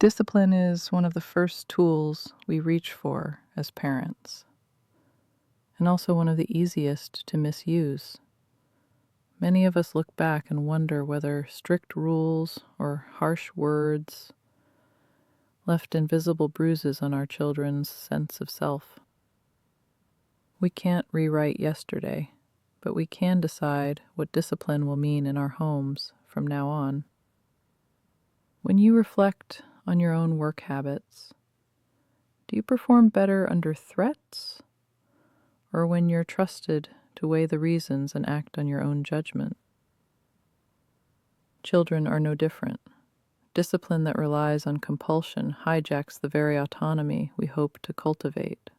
Discipline is one of the first tools we reach for as parents, and also one of the easiest to misuse. Many of us look back and wonder whether strict rules or harsh words left invisible bruises on our children's sense of self. We can't rewrite yesterday, but we can decide what discipline will mean in our homes from now on. When you reflect on your own work habits, do you perform better under threats or when you're trusted to weigh the reasons and act on your own judgment? Children are no different. Discipline that relies on compulsion hijacks the very autonomy we hope to cultivate.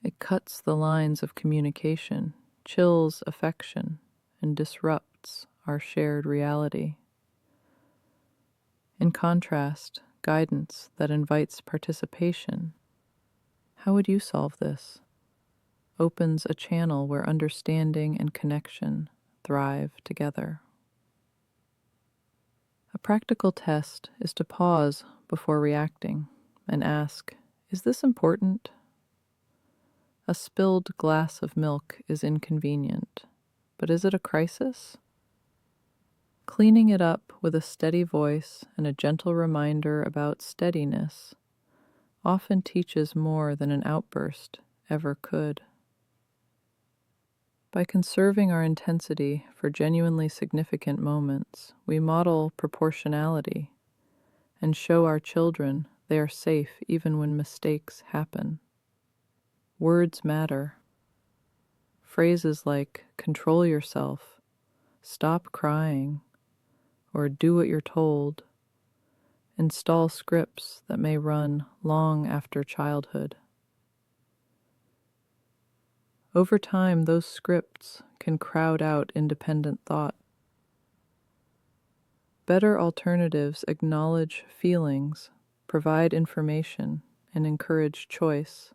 It cuts the lines of communication, chills affection, and disrupts our shared reality. In contrast, guidance that invites participation, how would you solve this? Opens a channel where understanding and connection thrive together. A practical test is to pause before reacting and ask, is this important? A spilled glass of milk is inconvenient, but is it a crisis? Cleaning it up with a steady voice and a gentle reminder about steadiness often teaches more than an outburst ever could. By conserving our intensity for genuinely significant moments, we model proportionality and show our children they are safe even when mistakes happen. Words matter. Phrases like control yourself, stop crying, or do what you're told install scripts that may run long after childhood. Over time, those scripts can crowd out independent thought. Better alternatives acknowledge feelings, provide information, and encourage choice.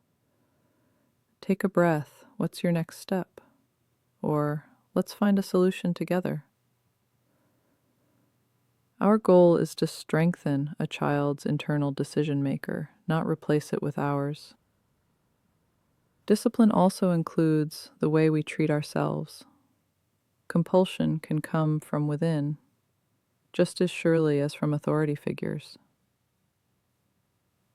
Take a breath. What's your next step? Or let's find a solution together. Our goal is to strengthen a child's internal decision maker, not replace it with ours. Discipline also includes the way we treat ourselves. Compulsion can come from within, just as surely as from authority figures.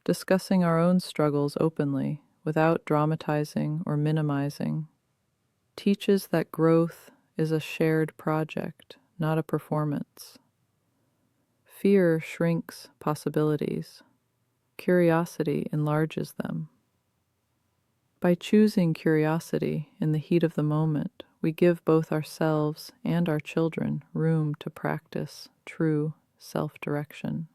Discussing our own struggles openly, without dramatizing or minimizing, teaches that growth is a shared project, not a performance. Fear shrinks possibilities. Curiosity enlarges them. By choosing curiosity in the heat of the moment, we give both ourselves and our children room to practice true self-direction.